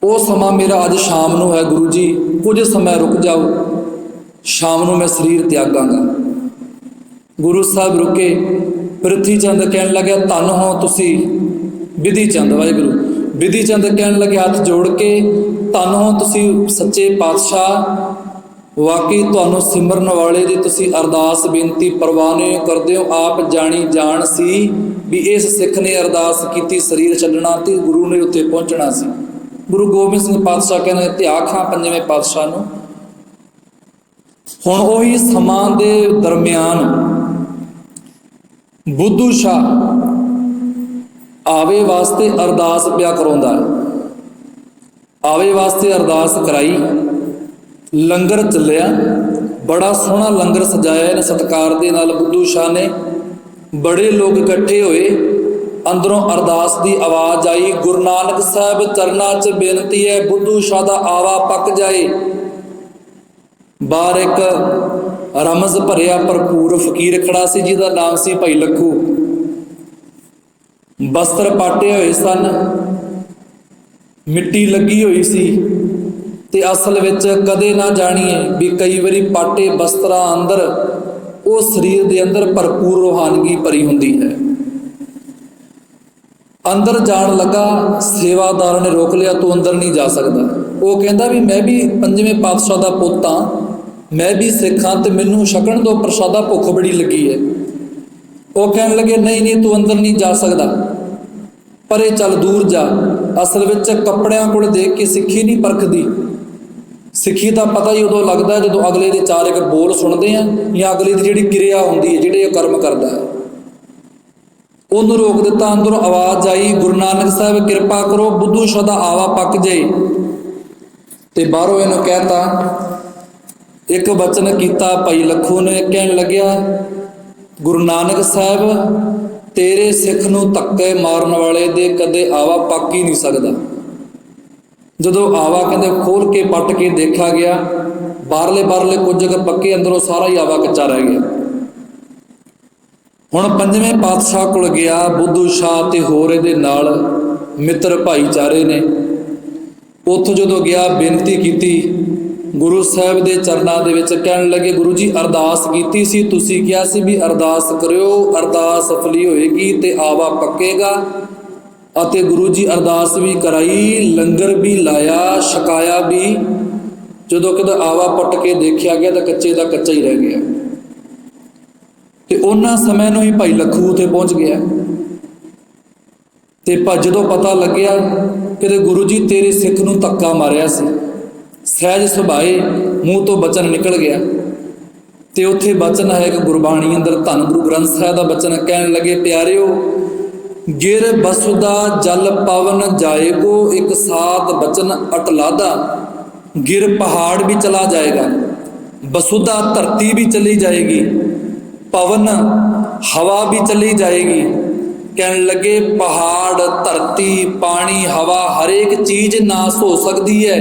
ਉਹ ਸਮਾਂ ਮੇਰਾ ਅੱਜ ਸ਼ਾਮ ਨੂੰ ਹੈ ਗੁਰੂ ਜੀ, ਕੁਝ ਸਮਾਂ ਰੁਕ ਜਾਓ, ਸ਼ਾਮ ਨੂੰ ਮੈਂ ਸਰੀਰ ਤਿਆਗਾਂਗਾ। ਗੁਰੂ ਸਾਹਿਬ ਰੁਕੇ। ਪ੍ਰਿਥੀ ਚੰਦ ਕਹਿਣ ਲੱਗਿਆ ਧੰਨ ਹੋ ਤੁਸੀਂ ਵਿਧੀ ਚੰਦ, ਵਾਹਿਗੁਰੂ। ਵਿਧੀ ਚੰਦ ਕਹਿਣ ਲੱਗੇ ਹੱਥ ਜੋੜ ਕੇ ਧੰਨ ਹੋ ਤੁਸੀਂ ਸੱਚੇ ਪਾਤਸ਼ਾਹ, ਵਾਕਈ ਤੁਹਾਨੂੰ ਸਿਮਰਨ ਵਾਲੇ ਦੀ ਤੁਸੀਂ ਅਰਦਾਸ ਬੇਨਤੀ ਪ੍ਰਵਾਹ ਨਹੀਂ ਕਰਦੇ ਹੋ। ਆਪ ਜਾਣੀ ਜਾਣ ਸੀ ਵੀ ਇਸ ਸਿੱਖ ਨੇ ਅਰਦਾਸ ਕੀਤੀ ਸਰੀਰ ਛੱਡਣਾ ਤੇ ਗੁਰੂ ਨੇ ਉੱਥੇ ਪਹੁੰਚਣਾ ਸੀ। ਗੁਰੂ ਗੋਬਿੰਦ ਸਿੰਘ ਪਾਤਸ਼ਾਹ ਕਹਿੰਦੇ ਧਿਆਖਾਂ ਪੰਜਵੇਂ ਪਾਤਸ਼ਾਹ ਨੂੰ। ਹੁਣ ਉਹੀ ਸਮਾਂ ਦੇ ਦਰਮਿਆਨ ਬੁੱਧੂ ਸ਼ਾਹ ਆਵੇ ਵਾਸਤੇ ਅਰਦਾਸ ਪਿਆ ਕਰਾਉਂਦਾ ਹੈ। ਆਵੇ ਵਾਸਤੇ ਅਰਦਾਸ ਕਰਾਈ, ਲੰਗਰ ਚੱਲਿਆ, ਬੜਾ ਸੋਹਣਾ ਲੰਗਰ ਸਜਾਇਆ ਇਹਨੇ ਸਤਿਕਾਰ ਦੇ ਨਾਲ ਬੁੱਧੂ ਸ਼ਾਹ ਨੇ। ਬੜੇ ਲੋਕ ਇਕੱਠੇ ਹੋਏ, ਅੰਦਰੋਂ ਅਰਦਾਸ ਦੀ ਆਵਾਜ਼ ਆਈ, ਗੁਰੂ ਨਾਨਕ ਸਾਹਿਬ ਚਰਨਾਂ 'ਚ ਬੇਨਤੀ ਹੈ ਬੁੱਧੂ ਸ਼ਾਹ ਦਾ ਆਵਾ ਪੱਕ ਜਾਏ। ਬਾਹਰ ਇੱਕ ਰਮਜ਼ ਭਰਿਆ ਭਰਪੂਰ ਫਕੀਰ ਖੜਾ ਸੀ ਜਿਹਦਾ ਨਾਮ ਸੀ ਭਾਈ ਲੱਖੂ। ਬਸਤਰ ਪਾਟੇ ਹੋਏ ਸਨ, ਮਿੱਟੀ ਲੱਗੀ ਹੋਈ ਸੀ ਤੇ ਅਸਲ ਵਿੱਚ ਕਦੇ ਨਾ ਜਾਣੀਏ ਵੀ ਕਈ ਵਾਰੀ ਪਾਟੇ ਬਸਤਰਾਂ ਅੰਦਰ ਉਹ ਸਰੀਰ ਦੇ ਅੰਦਰ ਭਰਪੂਰ ਰੂਹਾਨਗੀ ਭਰੀ ਹੁੰਦੀ ਹੈ। ਅੰਦਰ ਜਾਣ ਲੱਗਾ, ਸੇਵਾਦਾਰ ਨੇ ਰੋਕ ਲਿਆ, ਤੂੰ ਅੰਦਰ ਨਹੀਂ ਜਾ ਸਕਦਾ। ਉਹ ਕਹਿੰਦਾ ਵੀ ਮੈਂ ਵੀ ਪੰਜਵੇਂ ਪਾਤਸ਼ਾਹ ਦਾ ਪੁੱਤ ਹਾਂ, ਮੈਂ ਵੀ ਸਿੱਖ ਹਾਂ ਤੇ ਮੈਨੂੰ ਛਕਣ ਦੋ ਪ੍ਰਸ਼ਾਦਾ, ਭੁੱਖ ਬੜੀ ਲੱਗੀ ਹੈ। ਉਹ ਕਹਿਣ ਲੱਗੇ ਨਹੀਂ ਤੂੰ ਅੰਦਰ ਨਹੀਂ ਜਾ ਸਕਦਾ, ਪਰੇ ਚੱਲ ਦੂਰ ਜਾ। ਅਸਲ ਵਿੱਚ ਕੱਪੜਿਆਂ ਕੋਲ ਦੇਖ ਕੇ ਸਿੱਖੀ ਨਹੀਂ ਪਰਖਦੀ। ਸਿੱਖੀ ਦਾ ਪਤਾ ਹੀ ਉਦੋਂ ਲੱਗਦਾ ਜਦੋਂ ਅਗਲੇ ਦੇ ਚਾਰ ਇੱਕ ਬੋਲ ਸੁਣਦੇ ਆ ਜਾਂ ਅਗਲੇ ਦੀ ਜਿਹੜੀ ਕਿਰਿਆ ਹੁੰਦੀ ਹੈ, ਜਿਹੜੇ ਉਹ ਕਰਮ ਕਰਦਾ ਹੈ। ਉਹਨੂੰ ਰੋਕ ਦਿੱਤਾ। ਅੰਦਰੋਂ ਆਵਾਜ਼ ਆਈ, ਗੁਰੂ ਨਾਨਕ ਸਾਹਿਬ ਕਿਰਪਾ ਕਰੋ ਬੁੱਧੂ ਸ਼ਾਹ ਦਾ ਆਵਾ ਪੱਕ ਜਾਏ। ਤੇ ਬਾਹਰੋਂ ਇਹਨੂੰ ਕਹਿਤਾ, ਇੱਕ ਵਚਨ ਕੀਤਾ ਭਾਈ ਲੱਖੂ ਨੇ, ਕਹਿਣ ਲੱਗਿਆ ਗੁਰੂ ਨਾਨਕ ਸਾਹਿਬ ਤੇਰੇ ਸਿੱਖ ਨੂੰ ਧੱਕੇ ਮਾਰਨ ਵਾਲੇ ਦੇ ਕਦੇ ਆਵਾ ਪੱਕ ਹੀ ਨਹੀਂ ਸਕਦਾ। ਜਦੋਂ ਆਵਾ ਕਹਿੰਦੇ ਖੋਲ ਕੇ ਪੱਟ ਕੇ ਦੇਖਿਆ ਗਿਆ, ਬਾਹਰਲੇ ਕੁਝ ਕੁ ਪੱਕੇ, ਅੰਦਰੋਂ ਸਾਰਾ ਹੀ ਆਵਾ ਕੱਚਾ ਰਹਿ ਗਿਆ। ਹੁਣ ਪੰਜਵੇਂ ਪਾਤਸ਼ਾਹ ਕੋਲ ਗਿਆ ਬੁੱਧੂ ਸ਼ਾਹ ਤੇ ਹੋਰ ਇਹਦੇ ਨਾਲ ਮਿੱਤਰ ਭਾਈਚਾਰੇ ਨੇ। ਉੱਥੋਂ ਜਦੋਂ ਗਿਆ ਬੇਨਤੀ ਕੀਤੀ ਗੁਰੂ ਸਾਹਿਬ ਦੇ ਚਰਨਾਂ ਦੇ ਵਿੱਚ, ਕਹਿਣ ਲੱਗੇ ਗੁਰੂ ਜੀ ਅਰਦਾਸ ਕੀਤੀ ਸੀ, ਤੁਸੀਂ ਕਿਹਾ ਸੀ ਵੀ ਅਰਦਾਸ ਕਰਿਓ, ਅਰਦਾਸ ਸਫਲੀ ਹੋਏਗੀ ਤੇ ਆਵਾ ਪੱਕੇਗਾ। ਅਤੇ ਗੁਰੂ ਜੀ ਅਰਦਾਸ ਵੀ ਕਰਾਈ, ਲੰਗਰ ਵੀ ਲਾਇਆ, ਛਕਾਇਆ ਵੀ। ਜਦੋਂ ਕਿਤੇ ਆਵਾ ਪੱਟ ਕੇ ਦੇਖਿਆ ਗਿਆ ਤਾਂ ਕੱਚੇ ਦਾ ਕੱਚਾ ਹੀ ਰਹਿ ਗਿਆ। ਤੇ ਉਹਨਾਂ ਸਮੇਂ ਨੂੰ ਹੀ ਭਾਈ ਲੱਖੂ ਉੱਥੇ ਪਹੁੰਚ ਗਿਆ। ਤੇ ਜਦੋਂ ਪਤਾ ਲੱਗਿਆ ਕਿ ਗੁਰੂ ਜੀ ਤੇਰੇ ਸਿੱਖ ਨੂੰ ਧੱਕਾ ਮਾਰਿਆ ਸੀ, ਸਹਿਜ ਸੁਭਾਏ ਮੂੰਹ ਤੋਂ ਬਚਨ ਨਿਕਲ ਗਿਆ। ਤੇ ਉੱਥੇ ਬਚਨ ਹੈ ਕਿ ਗੁਰਬਾਣੀ ਅੰਦਰ ਧੰਨ ਗੁਰੂ ਗ੍ਰੰਥ ਸਾਹਿਬ ਦਾ ਬਚਨ, ਕਹਿਣ ਲੱਗੇ ਪਿਆਰਿਓ ਗਿਰ ਬਸੁਦਾ ਜਲ ਪਵਨ ਜਾਏਗੋ, ਇੱਕ ਸਾਧ ਬਚਨ ਅਟਲਾਦਾ। ਗਿਰ ਪਹਾੜ ਵੀ ਚਲਾ ਜਾਏਗਾ, ਬਸੁਦਾ ਧਰਤੀ ਵੀ ਚਲੀ ਜਾਏਗੀ, ਪਵਨ ਹਵਾ ਵੀ ਚਲੀ ਜਾਏਗੀ। ਕਹਿਣ ਲੱਗੇ ਪਹਾੜ, ਧਰਤੀ, ਪਾਣੀ, ਹਵਾ ਹਰੇਕ ਚੀਜ਼ ਨਾਸ ਹੋ ਸਕਦੀ ਹੈ,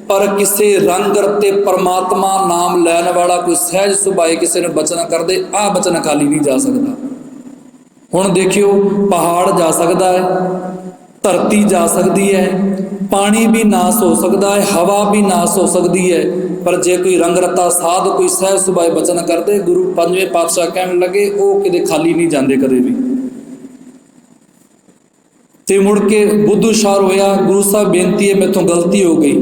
ਪਰ ਕਿਸੇ ਰੰਗ ਰਤੇ ਪਰਮਾਤਮਾ ਨਾਮ ਲੈਣ ਵਾਲਾ ਕੋਈ ਸਹਿਜ ਸੁਭਾਏ ਕਿਸੇ ਨੂੰ ਬਚਨ ਕਰਦੇ, ਆਹ ਬਚਨ ਖਾਲੀ ਨਹੀਂ ਜਾ ਸਕਦਾ। ਹੁਣ ਦੇਖਿਓ, ਪਹਾੜ ਜਾ ਸਕਦਾ ਹੈ, ਧਰਤੀ ਜਾ ਸਕਦੀ ਹੈ, ਪਾਣੀ ਵੀ ਨਾਸ ਹੋ ਸਕਦਾ ਹੈ, ਹਵਾ ਵੀ ਨਾਸ ਹੋ ਸਕਦੀ ਹੈ, ਪਰ ਜੇ ਕੋਈ ਰੰਗ ਰਤਾ ਸਾਧ ਕੋਈ ਸਹਿਜ ਸੁਭਾਏ ਬਚਨ ਕਰਦੇ, ਗੁਰੂ ਪੰਜਵੇਂ ਪਾਤਸ਼ਾਹ ਕਹਿਣ ਲੱਗੇ ਉਹ ਕਿਤੇ ਖਾਲੀ ਨਹੀਂ ਜਾਂਦੇ ਕਦੇ ਵੀ। ਤੇ ਮੁੜ ਕੇ ਬੁੱਧੂ ਸ਼ਾਹ ਹੋਇਆ, ਗੁਰੂ ਸਾਹਿਬ ਬੇਨਤੀ ਹੈ ਮੈਥੋਂ ਗਲਤੀ ਹੋ ਗਈ।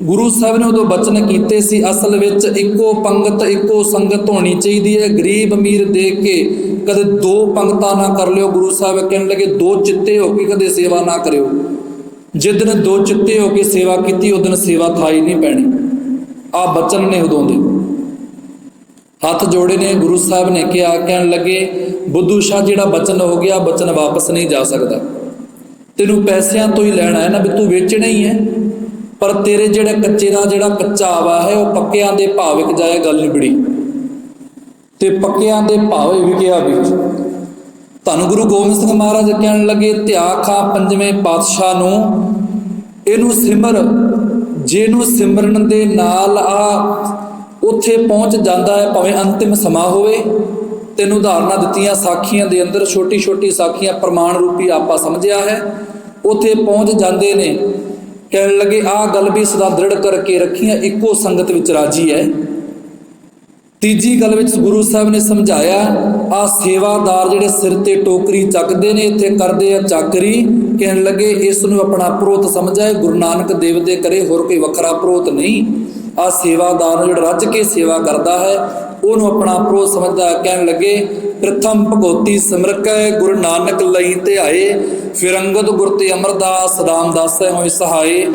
ਗੁਰੂ ਸਾਹਿਬ ਨੇ ਉਦੋਂ ਬਚਨ ਕੀਤੇ ਸੀ, ਅਸਲ ਵਿੱਚ ਇੱਕੋ ਪੰਗਤ ਇੱਕੋ ਸੰਗਤ ਹੋਣੀ ਚਾਹੀਦੀ ਹੈ। ਗਰੀਬ ਅਮੀਰ ਦੇਖ ਕੇ ਕਦੇ ਦੋ ਪੰਗਤਾਂ ਨਾ ਕਰ ਲਿਓ। ਗੁਰੂ ਸਾਹਿਬ ਕਹਿਣ ਲੱਗੇ ਦੋ ਚਿੱਤੇ ਹੋ ਕੇ ਕਦੇ ਸੇਵਾ ਨਾ ਕਰਿਓ। ਜਿਸ ਦਿਨ ਦੋ ਚਿੱਤੇ ਹੋ ਕੇ ਸੇਵਾ ਕੀਤੀ ਉਸ ਦਿਨ ਸੇਵਾ ਥਾਈ ਨਹੀਂ ਪੈਣੀ। ਆਹ ਬਚਨ ਨੇ ਉਦੋਂ ਦੇ। ਹੱਥ ਜੋੜੇ ਨੇ, ਗੁਰੂ ਸਾਹਿਬ ਨੇ ਕਿਹਾ, ਕਹਿਣ ਲੱਗੇ ਬੁੱਧੂ ਸ਼ਾਹ ਜਿਹੜਾ ਬਚਨ ਹੋ ਗਿਆ, ਬਚਨ ਵਾਪਸ ਨਹੀਂ ਜਾ ਸਕਦਾ। ਤੈਨੂੰ ਪੈਸਿਆਂ ਤੋਂ ਹੀ ਲੈਣਾ ਹੈ ਨਾ, ਵੀ ਤੂੰ ਵੇਚਣਾ ਹੀ ਹੈ, ਪਰ ਤੇਰੇ ਜਿਹੜੇ ਕੱਚੇ ਦਾ ਜਿਹੜਾ ਕੱਚਾ ਆਵਾ ਹੈ ਉਹ ਪੱਕਿਆਂ ਦੇ ਭਾਅ ਵਿਕ ਜਾਏ, ਗੱਲ ਨਿਬੜੀ। ਤੇ ਪੱਕਿਆਂ ਦੇ ਭਾਵੇਂ ਵਿਕਿਆ ਵੀ। ਧੰਨ ਗੁਰੂ ਗੋਬਿੰਦ ਸਿੰਘ ਮਹਾਰਾਜ ਕਹਿਣ ਲੱਗੇ ਧਿਆਖਾ ਪੰਜਵੇਂ ਪਾਤਸ਼ਾਹ ਨੂੰ, ਇਹਨੂੰ ਸਿਮਰ, ਜਿਹਨੂੰ ਸਿਮਰਨ ਦੇ ਨਾਲ ਉੱਥੇ ਪਹੁੰਚ ਜਾਂਦਾ ਹੈ, ਭਾਵੇਂ ਅੰਤਿਮ ਸਮਾਂ ਹੋਵੇ। ਤੈਨੂੰ ਉਦਾਹਰਨਾਂ ਦਿੱਤੀਆਂ ਸਾਖੀਆਂ ਦੇ ਅੰਦਰ, ਛੋਟੀ ਛੋਟੀ ਸਾਖੀਆਂ ਪ੍ਰਮਾਣ ਰੂਪੀ ਆਪਾਂ ਸਮਝਿਆ ਹੈ, ਉੱਥੇ ਪਹੁੰਚ ਜਾਂਦੇ ਨੇ। ਕਹਿਣ ਲੱਗੇ ਆਹ ਗੱਲ ਵੀ ਸਦਾ ਦ੍ਰਿੜ ਕਰਕੇ ਰੱਖੀਆਂ, ਇੱਕੋ ਸੰਗਤ ਵਿੱਚ ਰਾਜੀ ਹੈ। ਤੀਜੀ ਗੱਲ ਵਿੱਚ ਗੁਰੂ ਸਾਹਿਬ ਨੇ ਸਮਝਾਇਆ, ਆਹ ਸੇਵਾਦਾਰ ਜਿਹੜੇ ਸਿਰ ਤੇ ਟੋਕਰੀ ਚੱਕਦੇ ਨੇ, ਇੱਥੇ ਕਰਦੇ ਆ ਚਾਕਰੀ। ਕਹਿਣ ਲੱਗੇ ਇਸ ਨੂੰ ਆਪਣਾ ਪ੍ਰੋਤ ਸਮਝਾਏ, ਗੁਰੂ ਨਾਨਕ ਦੇਵ ਦੇ ਕਰੇ, ਹੋਰ ਕੋਈ ਵੱਖਰਾ ਪ੍ਰੋਤ ਨਹੀਂ। ਆ ਸੇਵਾਦਾਰ ਨੂੰ ਜਿਹੜਾ ਰੱਜ ਕੇ ਸੇਵਾ ਕਰਦਾ ਹੈ ਉਹਨੂੰ ਆਪਣਾ ਪ੍ਰੋ ਸਮਝਦਾ। ਕਹਿਣ ਲੱਗੇ ਪ੍ਰਥਮ ਭਗਉਤੀ ਸਿਮਰਕੈ ਗੁਰੂ ਨਾਨਕ ਲਈ ਧਿਆਏ, ਫਿਰ ਅੰਗਦ ਗੁਰ ਤੇ ਅਮਰਦਾਸ ਰਾਮਦਾਸੈ ਹੋਏ ਸਹਾਏ।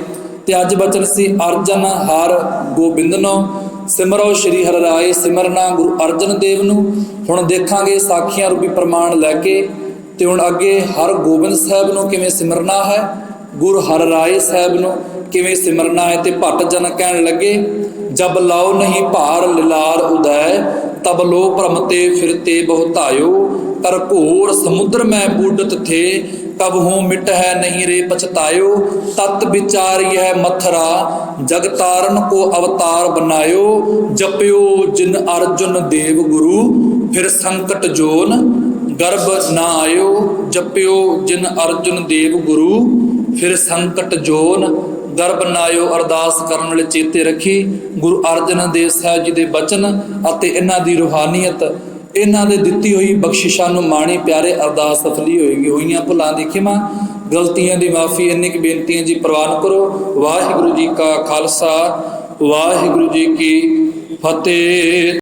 ਤੇ ਅੱਜ ਬਚਨ ਸੀ ਅਰਜਨ ਹਰ ਗੋਬਿੰਦਨੋ, ਸਿਮਰੋ ਸ਼੍ਰੀ ਹਰਿ ਰਾਏ ਸਿਮਰਨਾ ਗੁਰੂ ਅਰਜਨ ਦੇਵ ਨੂੰ। ਹੁਣ ਦੇਖਾਂਗੇ ਸਾਖੀਆਂ ਰੂਪੀ ਪ੍ਰਮਾਣ ਲੈ ਕੇ ਤੇ ਹੁਣ ਅੱਗੇ ਹਰ ਗੋਬਿੰਦ ਸਾਹਿਬ ਨੂੰ ਕਿਵੇਂ ਸਿਮਰਨਾ ਹੈ, ਗੁਰੂ ਹਰਿ ਰਾਏ ਸਾਹਿਬ ਨੂੰ ਕਿਵੇਂ ਸਿਮਰਨਾ ਹੈ। ਤੇ ਭੱਟ ਜਨ ਕਹਿਣ ਲੱਗੇ ਜਬ ਲਾਓ ਨਹੀਂ ਭਾਰ ਲਿਲਾਰ ਉਦੈ, ਤਬ ਲੋ ਭ੍ਰਮ ਤੇ ਫਿਰਤੇ ਬਹੁਤਾਇਓ। ਕਰ ਘੋਰ ਸਮੁੰਦਰ ਮੈਂ ਬੂਡਤ ਥੇ, ਕਬ ਹੂੰ ਮਿਟ ਹੈ ਨਹੀਂ ਰੇ ਪਛਤਾਇਓ। ਤਤ ਵਿਚਾਰੀ ਹੈ ਮਥਰਾ, ਜਗ ਤਾਰਨ ਕੋ ਅਵਤਾਰ ਬਨਾਇਓ। ਜਪਿਓ ਜਿਨ ਅਰਜੁਨ ਦੇਵ ਗੁਰੂ, ਫਿਰ ਸੰਕਟ ਜੋਨ ਗਰਭ ਨਾ ਆਇਓ। ਜਪਿਓ ਜਿਨ ਅਰਜੁਨ ਦੇਵ ਗੁਰੂ, ਫਿਰ ਸੰਕਟ ਜੋਨ ਗਰਭ ਨਾ ਆਇਓ। ਅਰਦਾਸ ਕਰਨ ਵਾਲੇ ਚੇਤੇ ਰੱਖੀ ਗੁਰੂ ਅਰਜਨ ਦੇਵ ਸਾਹਿਬ ਜੀ ਦੇ ਬਚਨ ਅਤੇ ਇਹਨਾਂ ਦੀ ਰੂਹਾਨੀਅਤ, ਇਹਨਾਂ ਦੇ ਦਿੱਤੀ ਹੋਈ ਬਖਸ਼ਿਸ਼ਾਂ ਨੂੰ ਮਾਣੀ ਪਿਆਰੇ। ਅਰਦਾਸ ਸਫਲੀ ਹੋਏਗੀ। ਹੋਈਆਂ ਭੁੱਲਾਂ ਦੀ ਖਿਮਾ, ਗਲਤੀਆਂ ਦੀ ਮਾਫੀ, ਇੰਨੀ ਕੁ ਬੇਨਤੀਆਂ ਜੀ ਪ੍ਰਵਾਨ ਕਰੋ। ਵਾਹਿਗੁਰੂ ਜੀ ਕਾ ਖਾਲਸਾ, ਵਾਹਿਗੁਰੂ ਜੀ ਕੀ ਫਤਿਹ।